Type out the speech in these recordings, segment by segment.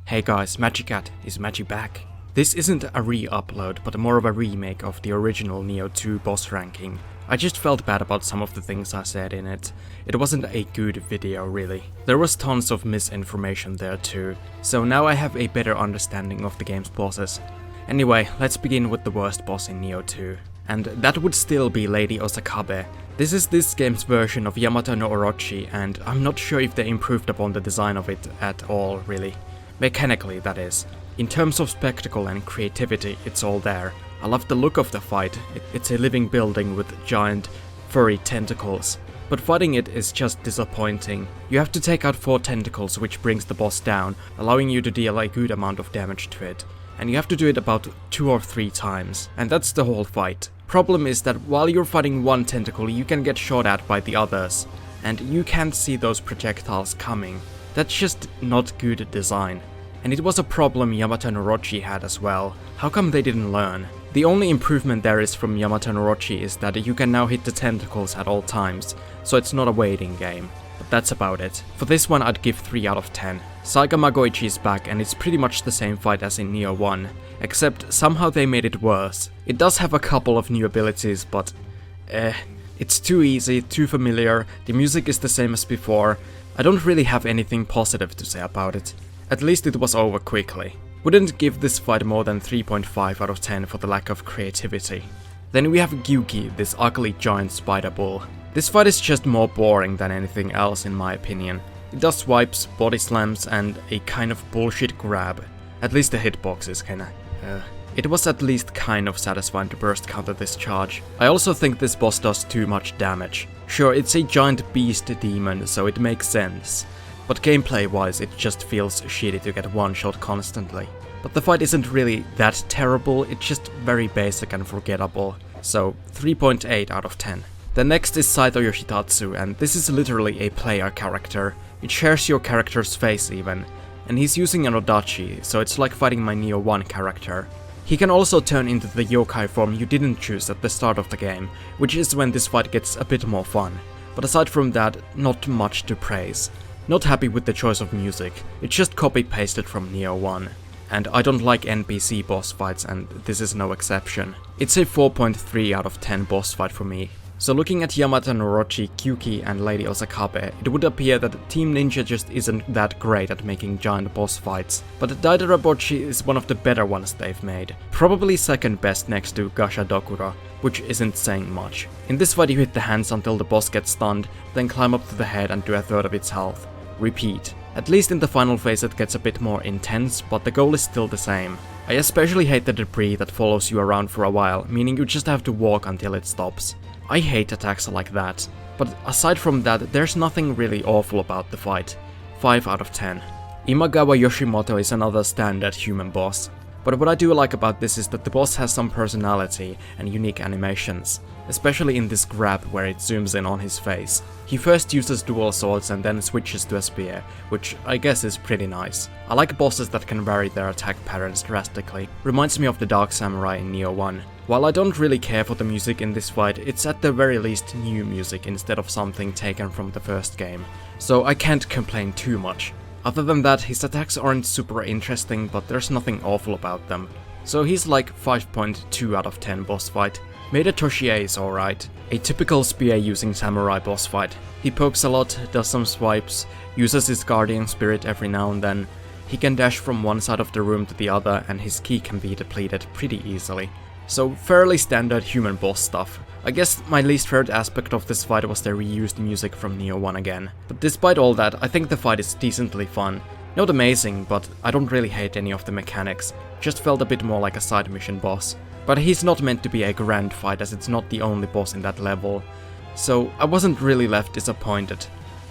Hey guys, Magicat is back. This isn't a re-upload, but more of a remake of the original Nioh 2 boss ranking. I just felt bad about some of the things I said in it. It wasn't a good video really. There was tons of misinformation there too, so now I have a better understanding of the game's bosses. Anyway, let's begin with the worst boss in Nioh 2. And that would still be Lady Osakabe. This is this game's version of Yamato no Orochi, and I'm not sure if they improved upon the design of it at all really. Mechanically, that is. In terms of spectacle and creativity, it's all there. I love the look of the fight. It's a living building with giant, furry tentacles. But fighting it is just disappointing. You have to take out 4 tentacles, which brings the boss down, allowing you to deal a good amount of damage to it. And you have to do it about 2 or 3 times. And that's the whole fight. Problem is that while you're fighting one tentacle, you can get shot at by the others. And you can't see those projectiles coming. That's just not good design. And it was a problem Yamato no Orochi had as well. How come they didn't learn? The only improvement there is from Yamato no Orochi is that you can now hit the tentacles at all times, so it's not a waiting game. But that's about it. For this one I'd give 3 out of 10. Saiga Magoichi is back and it's pretty much the same fight as in Nioh 1, except somehow they made it worse. It does have a couple of new abilities, but it's too easy, too familiar, the music is the same as before. I don't really have anything positive to say about it. At least it was over quickly. Wouldn't give this fight more than 3.5 out of 10 for the lack of creativity. Then we have Gyaki, this ugly giant spider bull. This fight is just more boring than anything else in my opinion. It does swipes, body slams and a kind of bullshit grab. At least the hitbox is kinda... It was at least kind of satisfying to burst counter this charge. I also think this boss does too much damage. Sure, it's a giant beast demon, so it makes sense. But gameplay wise, it just feels shitty to get one shot constantly. But the fight isn't really that terrible, it's just very basic and forgettable. So 3.8 out of 10. The next is Saito Yoshitatsa, and this is literally a player character. It shares your character's face even. And he's using an Odachi, so it's like fighting my Nioh 1 character. He can also turn into the yokai form you didn't choose at the start of the game, which is when this fight gets a bit more fun. But aside from that, not much to praise. Not happy with the choice of music, it's just copy-pasted from Nioh 1. And I don't like NPC boss fights, and this is no exception. It's a 4.3 out of 10 boss fight for me. So looking at Yamato no Orochi, Gyaki and Lady Osakabe, it would appear that Team Ninja just isn't that great at making giant boss fights. But Daidara Bocchi is one of the better ones they've made. Probably second best next to Kasha, which isn't saying much. In this fight you hit the hands until the boss gets stunned, then climb up to the head and do a third of its health. Repeat. At least in the final phase it gets a bit more intense, but the goal is still the same. I especially hate the debris that follows you around for a while, meaning you just have to walk until it stops. I hate attacks like that, but aside from that, there's nothing really awful about the fight. 5 out of 10. Imagawa Yoshimoto is another standard human boss. But what I do like about this is that the boss has some personality and unique animations, especially in this grab where it zooms in on his face. He first uses dual swords and then switches to a spear, which I guess is pretty nice. I like bosses that can vary their attack patterns drastically. Reminds me of the Dark Samurai in Nioh 1. While I don't really care for the music in this fight, it's at the very least new music instead of something taken from the first game. So I can't complain too much. Other than that, his attacks aren't super interesting, but there's nothing awful about them. So he's like 5.2 out of 10 boss fight. Maeda Toshie is alright. A typical spear using samurai boss fight. He pokes a lot, does some swipes, uses his guardian spirit every now and then. He can dash from one side of the room to the other and his ki can be depleted pretty easily. So fairly standard human boss stuff. I guess my least favorite aspect of this fight was the reused music from Nioh 1 again. But despite all that, I think the fight is decently fun. Not amazing, but I don't really hate any of the mechanics. Just felt a bit more like a side mission boss. But he's not meant to be a grand fight as it's not the only boss in that level. So I wasn't really left disappointed.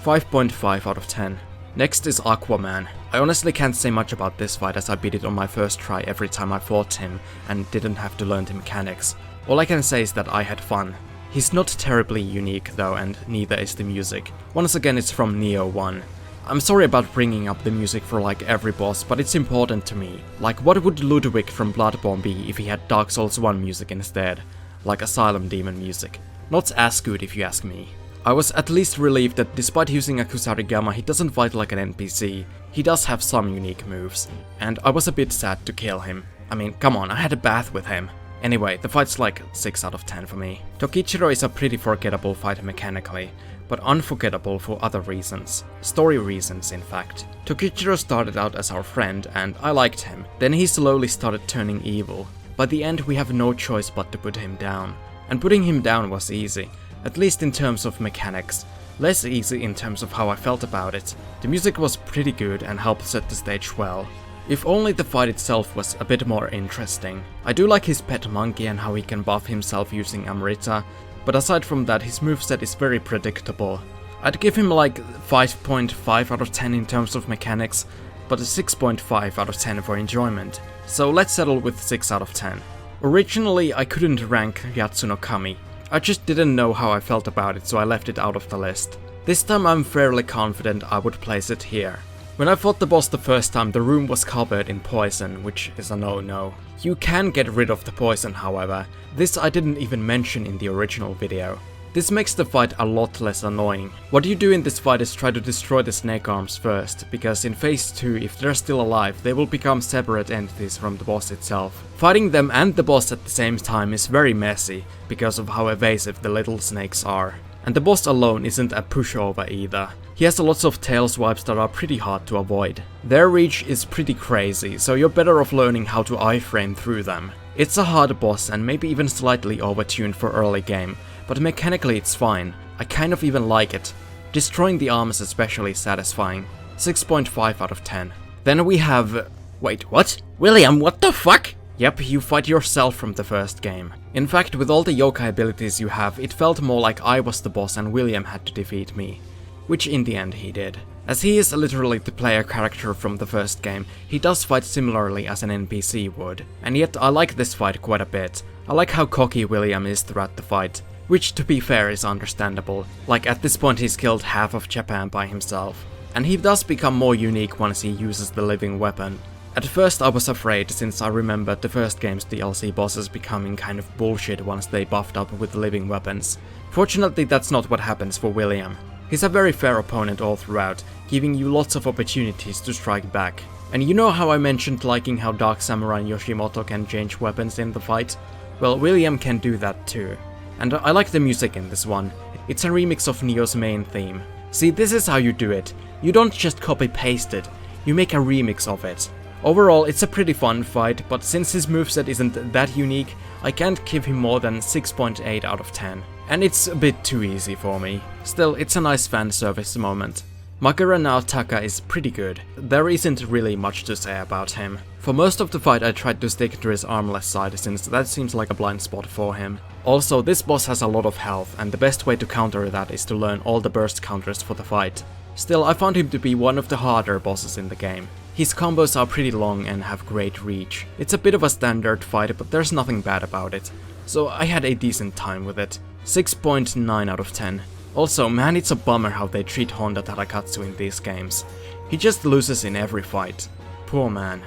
5.5 out of 10. Next is Aquaman. I honestly can't say much about this fight as I beat it on my first try every time I fought him and didn't have to learn the mechanics. All I can say is that I had fun. He's not terribly unique though, and neither is the music. Once again it's from Nioh 1. I'm sorry about bringing up the music for like every boss, but it's important to me. Like what would Ludwig from Bloodborne be if he had Dark Souls 1 music instead? Like Asylum Demon music. Not as good if you ask me. I was at least relieved that despite using a Kusarigama, he doesn't fight like an NPC. He does have some unique moves, and I was a bit sad to kill him. I mean, come on, I had a bath with him. Anyway, the fight's like 6 out of 10 for me. Tokichiro is a pretty forgettable fight mechanically, but unforgettable for other reasons. Story reasons, in fact. Tokichiro started out as our friend, and I liked him. Then he slowly started turning evil. By the end, we have no choice but to put him down. And putting him down was easy, at least in terms of mechanics. Less easy in terms of how I felt about it. The music was pretty good and helped set the stage well. If only the fight itself was a bit more interesting. I do like his pet monkey and how he can buff himself using Amrita, but aside from that, his moveset is very predictable. I'd give him like 5.5 out of 10 in terms of mechanics, but a 6.5 out of 10 for enjoyment. So let's settle with 6 out of 10. Originally, I couldn't rank Yatsa-Ro-Kami. I just didn't know how I felt about it, so I left it out of the list. This time I'm fairly confident I would place it here. When I fought the boss the first time, the room was covered in poison, which is a no-no. You can get rid of the poison, however. This I didn't even mention in the original video. This makes the fight a lot less annoying. What you do in this fight is try to destroy the snake arms first, because in phase 2, if they're still alive, they will become separate entities from the boss itself. Fighting them and the boss at the same time is very messy, because of how evasive the little snakes are. And the boss alone isn't a pushover either. He has lots of tail swipes that are pretty hard to avoid. Their reach is pretty crazy, so you're better off learning how to iframe through them. It's a hard boss and maybe even slightly overtuned for early game, but mechanically it's fine. I kind of even like it. Destroying the arm is especially satisfying. 6.5 out of 10. Then we have... Wait, what? William, what the fuck? Yep, you fight yourself from the first game. In fact, with all the yokai abilities you have, it felt more like I was the boss and William had to defeat me. Which in the end he did. As he is literally the player character from the first game, he does fight similarly as an NPC would. And yet I like this fight quite a bit. I like how cocky William is throughout the fight. Which, to be fair, is understandable. Like, at this point he's killed half of Japan by himself. And he does become more unique once he uses the living weapon. At first I was afraid, since I remembered the first game's DLC bosses becoming kind of bullshit once they buffed up with living weapons. Fortunately, that's not what happens for William. He's a very fair opponent all throughout, giving you lots of opportunities to strike back. And you know how I mentioned liking how Dark Samurai and Yoshimoto can change weapons in the fight? Well, William can do that too. And I like the music in this one. It's a remix of Nioh's main theme. See, this is how you do it. You don't just copy-paste it, you make a remix of it. Overall, it's a pretty fun fight, but since his moveset isn't that unique, I can't give him more than 6.8 out of 10. And it's a bit too easy for me. Still, it's a nice fan service moment. Magara Naotaka is pretty good. There isn't really much to say about him. For most of the fight I tried to stick to his armless side, since that seems like a blind spot for him. Also, this boss has a lot of health, and the best way to counter that is to learn all the burst counters for the fight. Still, I found him to be one of the harder bosses in the game. His combos are pretty long and have great reach. It's a bit of a standard fight, but there's nothing bad about it. So I had a decent time with it. 6.9 out of 10. Also, man, it's a bummer how they treat Honda Tarakatsu in these games. He just loses in every fight. Poor man.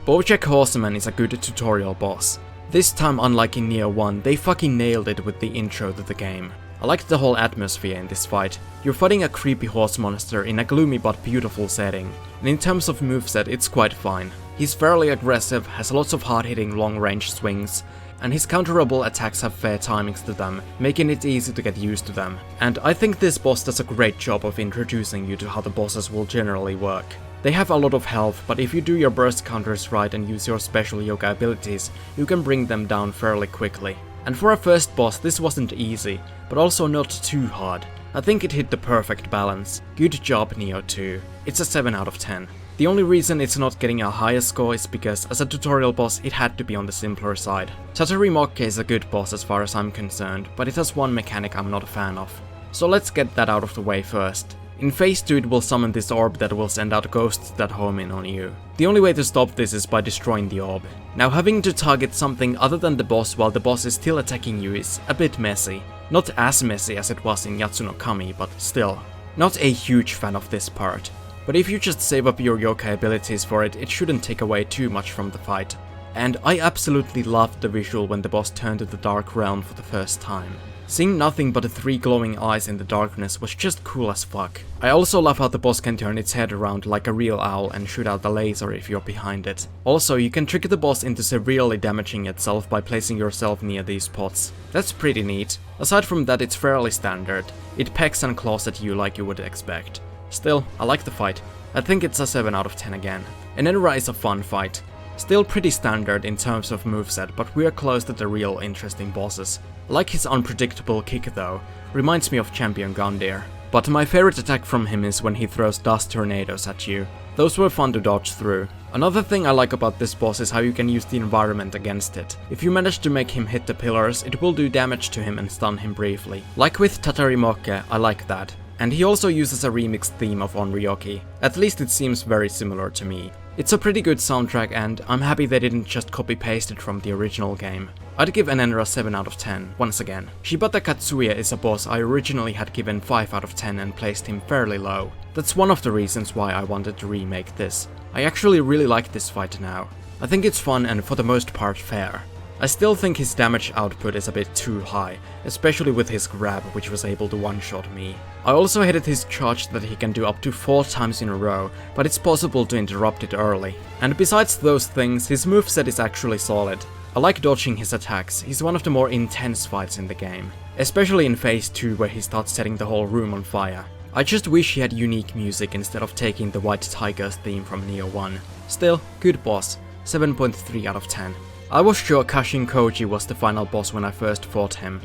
BoJack Horseman is a good tutorial boss. This time, unlike in Nioh 1, they fucking nailed it with the intro to the game. I liked the whole atmosphere in this fight. You're fighting a creepy horse monster in a gloomy but beautiful setting, and in terms of moveset it's quite fine. He's fairly aggressive, has lots of hard-hitting long-range swings, and his counterable attacks have fair timings to them, making it easy to get used to them. And I think this boss does a great job of introducing you to how the bosses will generally work. They have a lot of health, but if you do your burst counters right and use your special yoga abilities, you can bring them down fairly quickly. And for a first boss, this wasn't easy, but also not too hard. I think it hit the perfect balance. Good job, Nioh 2. It's a 7 out of 10. The only reason it's not getting a higher score is because as a tutorial boss it had to be on the simpler side. Tatarimokke is a good boss as far as I'm concerned, but it has one mechanic I'm not a fan of. So let's get that out of the way first. In phase 2 it will summon this orb that will send out ghosts that home in on you. The only way to stop this is by destroying the orb. Now having to target something other than the boss while the boss is still attacking you is a bit messy. Not as messy as it was in Yatsa-Ro-Kami, but still. Not a huge fan of this part. But if you just save up your yokai abilities for it, it shouldn't take away too much from the fight. And I absolutely loved the visual when the boss turned to the Dark Realm for the first time. Seeing nothing but the 3 glowing eyes in the darkness was just cool as fuck. I also love how the boss can turn its head around like a real owl and shoot out a laser if you're behind it. Also, you can trick the boss into severely damaging itself by placing yourself near these pots. That's pretty neat. Aside from that, it's fairly standard. It pecks and claws at you like you would expect. Still, I like the fight. I think it's a 7 out of 10 again. Enerra is a fun fight. Still pretty standard in terms of moveset, but we are close to the real interesting bosses. I like his unpredictable kick though, reminds me of Champion Gundyr. But my favorite attack from him is when he throws dust tornadoes at you. Those were fun to dodge through. Another thing I like about this boss is how you can use the environment against it. If you manage to make him hit the pillars, it will do damage to him and stun him briefly. Like with Tatarimokke, I like that. And he also uses a remixed theme of Onryoki. At least it seems very similar to me. It's a pretty good soundtrack and I'm happy they didn't just copy-paste it from the original game. I'd give Enerra 7 out of 10, once again. Shibata Katsuya is a boss I originally had given 5 out of 10 and placed him fairly low. That's one of the reasons why I wanted to remake this. I actually really like this fight now. I think it's fun and for the most part fair. I still think his damage output is a bit too high, especially with his grab which was able to one-shot me. I also hated his charge that he can do up to 4 times in a row, but it's possible to interrupt it early. And besides those things, his moveset is actually solid. I like dodging his attacks, he's one of the more intense fights in the game. Especially in phase 2 where he starts setting the whole room on fire. I just wish he had unique music instead of taking the White Tiger's theme from Nioh 1. Still, good boss, 7.3 out of 10. I was sure Kashin Koji was the final boss when I first fought him.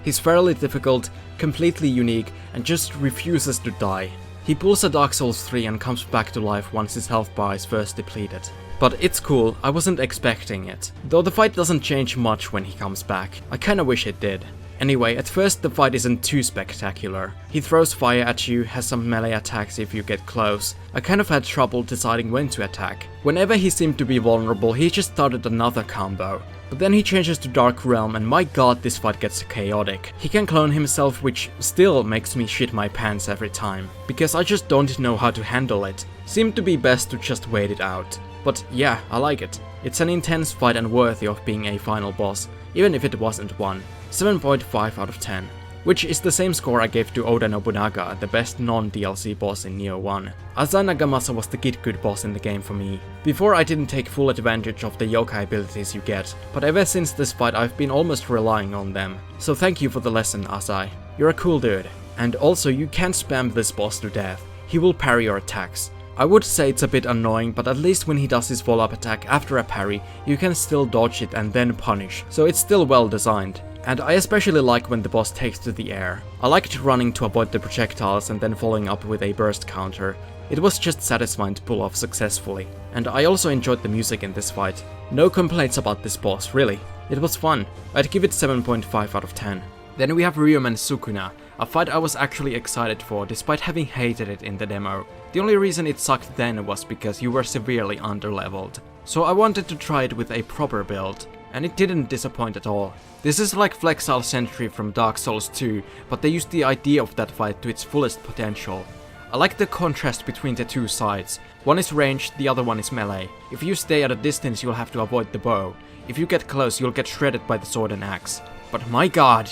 He's fairly difficult, completely unique, and just refuses to die. He pulls a Dark Souls 3 and comes back to life once his health bar is first depleted. But it's cool, I wasn't expecting it. Though the fight doesn't change much when he comes back. I kinda wish it did. Anyway, at first the fight isn't too spectacular. He throws fire at you, has some melee attacks if you get close. I kind of had trouble deciding when to attack. Whenever he seemed to be vulnerable, he just started another combo. But then he changes to Dark Realm and my god, this fight gets chaotic. He can clone himself, which still makes me shit my pants every time. Because I just don't know how to handle it. Seemed to be best to just wait it out. But yeah, I like it. It's an intense fight and worthy of being a final boss, even if it wasn't one. 7.5 out of 10. Which is the same score I gave to Oda Nobunaga, the best non-DLC boss in Nioh 1. Asai Nagamasa was the good boss in the game for me. Before I didn't take full advantage of the yokai abilities you get, but ever since this fight I've been almost relying on them. So thank you for the lesson, Asai. You're a cool dude. And also you can't spam this boss to death. He will parry your attacks. I would say it's a bit annoying, but at least when he does his follow-up attack after a parry, you can still dodge it and then punish, so it's still well designed. And I especially like when the boss takes to the air. I liked running to avoid the projectiles and then following up with a burst counter. It was just satisfying to pull off successfully. And I also enjoyed the music in this fight. No complaints about this boss, really. It was fun. I'd give it 7.5 out of 10. Then we have Ryomen Sakura, a fight I was actually excited for despite having hated it in the demo. The only reason it sucked then was because you were severely underleveled. So I wanted to try it with a proper build, and it didn't disappoint at all. This is like Flexile Sentry from Dark Souls 2, but they used the idea of that fight to its fullest potential. I like the contrast between the two sides. One is ranged, the other one is melee. If you stay at a distance you'll have to avoid the bow. If you get close you'll get shredded by the sword and axe. But my god!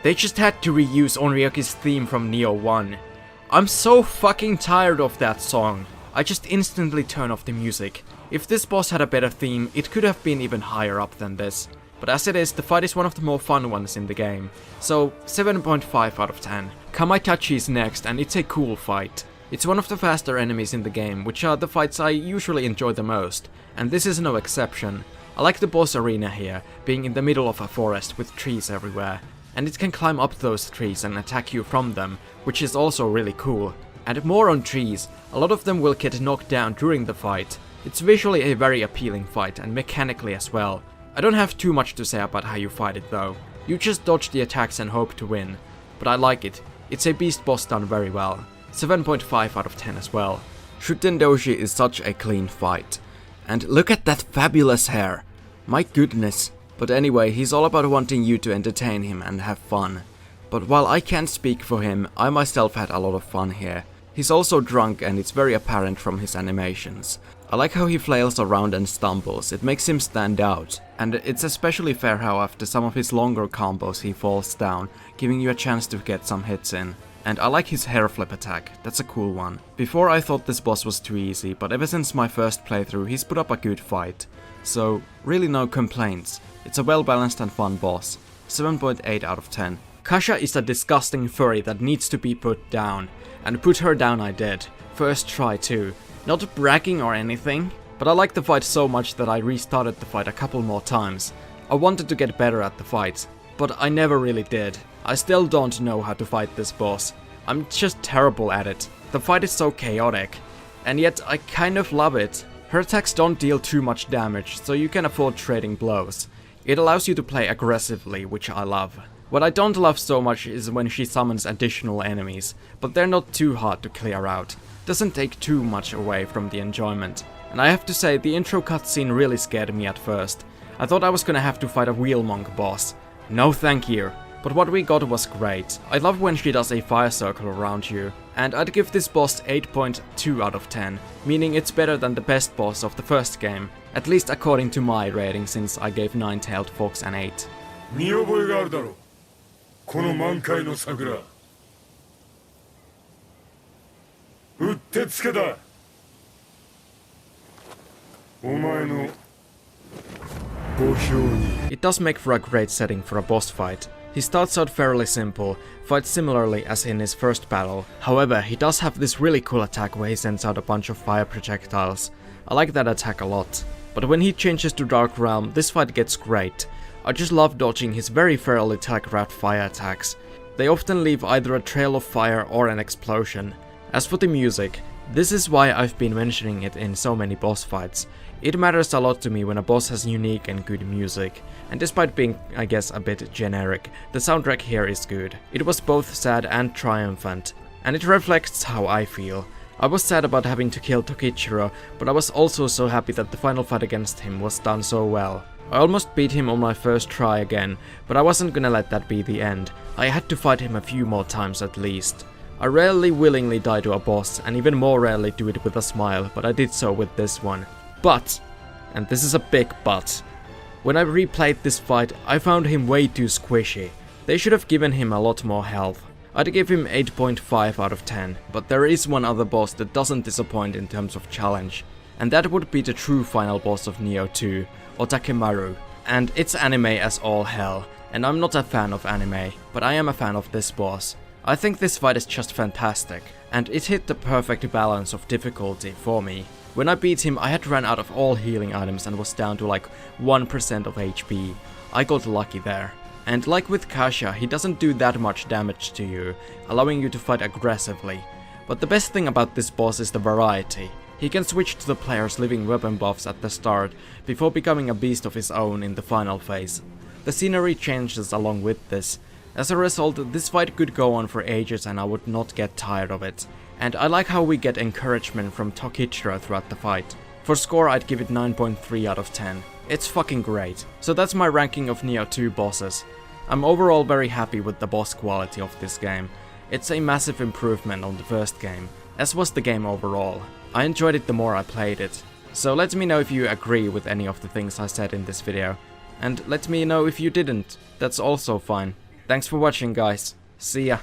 They just had to reuse Onryoki's theme from Nioh 1. I'm so fucking tired of that song. I just instantly turn off the music. If this boss had a better theme, it could have been even higher up than this. But as it is, the fight is one of the more fun ones in the game. So 7.5 out of 10. Kamaitachi is next and it's a cool fight. It's one of the faster enemies in the game, which are the fights I usually enjoy the most. And this is no exception. I like the boss arena here, being in the middle of a forest with trees everywhere. And it can climb up those trees and attack you from them, which is also really cool. And more on trees, a lot of them will get knocked down during the fight. It's visually a very appealing fight and mechanically as well. I don't have too much to say about how you fight it though. You just dodge the attacks and hope to win. But I like it. It's a beast boss done very well. 7.5 out of 10 as well. Shuten Doji is such a clean fight. And look at that fabulous hair. My goodness. But anyway, he's all about wanting you to entertain him and have fun. But while I can't speak for him, I myself had a lot of fun here. He's also drunk and it's very apparent from his animations. I like how he flails around and stumbles, it makes him stand out. And it's especially fair how after some of his longer combos he falls down, giving you a chance to get some hits in. And I like his hair flip attack, that's a cool one. Before I thought this boss was too easy, but ever since my first playthrough he's put up a good fight. So, really no complaints. It's a well balanced and fun boss. 7.8 out of 10. Kasha is a disgusting furry that needs to be put down. And put her down I did. First try too. Not bragging or anything, but I liked the fight so much that I restarted the fight a couple more times. I wanted to get better at the fight, but I never really did. I still don't know how to fight this boss. I'm just terrible at it. The fight is so chaotic, and yet I kind of love it. Her attacks don't deal too much damage, so you can afford trading blows. It allows you to play aggressively, which I love. What I don't love so much is when she summons additional enemies, but they're not too hard to clear out. Doesn't take too much away from the enjoyment. And I have to say, the intro cutscene really scared me at first. I thought I was gonna have to fight a wheel monk boss. No thank you. But what we got was great. I love when she does a fire circle around you. And I'd give this boss 8.2 out of 10, meaning it's better than the best boss of the first game. At least according to my rating, since I gave Nine-Tailed Fox an 8. 見覚えがあるだろう。この満開の桜。うってつけだ。お前の墓標に。It does make for a great setting for a boss fight. He starts out fairly simple, fights similarly as in his first battle. However, he does have this really cool attack where he sends out a bunch of fire projectiles. I like that attack a lot. But when he changes to Dark Realm, this fight gets great. I just love dodging his very fairly telegraphed fire attacks. They often leave either a trail of fire or an explosion. As for the music, this is why I've been mentioning it in so many boss fights. It matters a lot to me when a boss has unique and good music, and despite being, I guess, a bit generic, the soundtrack here is good. It was both sad and triumphant, and it reflects how I feel. I was sad about having to kill Tokichiro, but I was also so happy that the final fight against him was done so well. I almost beat him on my first try again, but I wasn't gonna let that be the end. I had to fight him a few more times at least. I rarely willingly die to a boss, and even more rarely do it with a smile, but I did so with this one. But, and this is a big but, when I replayed this fight, I found him way too squishy. They should have given him a lot more health. I'd give him 8.5 out of 10, but there is one other boss that doesn't disappoint in terms of challenge, and that would be the true final boss of Nioh 2, Otakemara. And it's anime as all hell, and I'm not a fan of anime, but I am a fan of this boss. I think this fight is just fantastic, and it hit the perfect balance of difficulty for me. When I beat him, I had ran out of all healing items and was down to like 1% of HP. I got lucky there. And like with Kasha, he doesn't do that much damage to you, allowing you to fight aggressively. But the best thing about this boss is the variety. He can switch to the player's living weapon buffs at the start, before becoming a beast of his own in the final phase. The scenery changes along with this. As a result, this fight could go on for ages and I would not get tired of it. And I like how we get encouragement from Tokichiro throughout the fight. For score, I'd give it 9.3 out of 10. It's fucking great. So that's my ranking of Nioh 2 bosses. I'm overall very happy with the boss quality of this game. It's a massive improvement on the first game, as was the game overall. I enjoyed it the more I played it. So let me know if you agree with any of the things I said in this video. And let me know if you didn't. That's also fine. Thanks for watching, guys. See ya.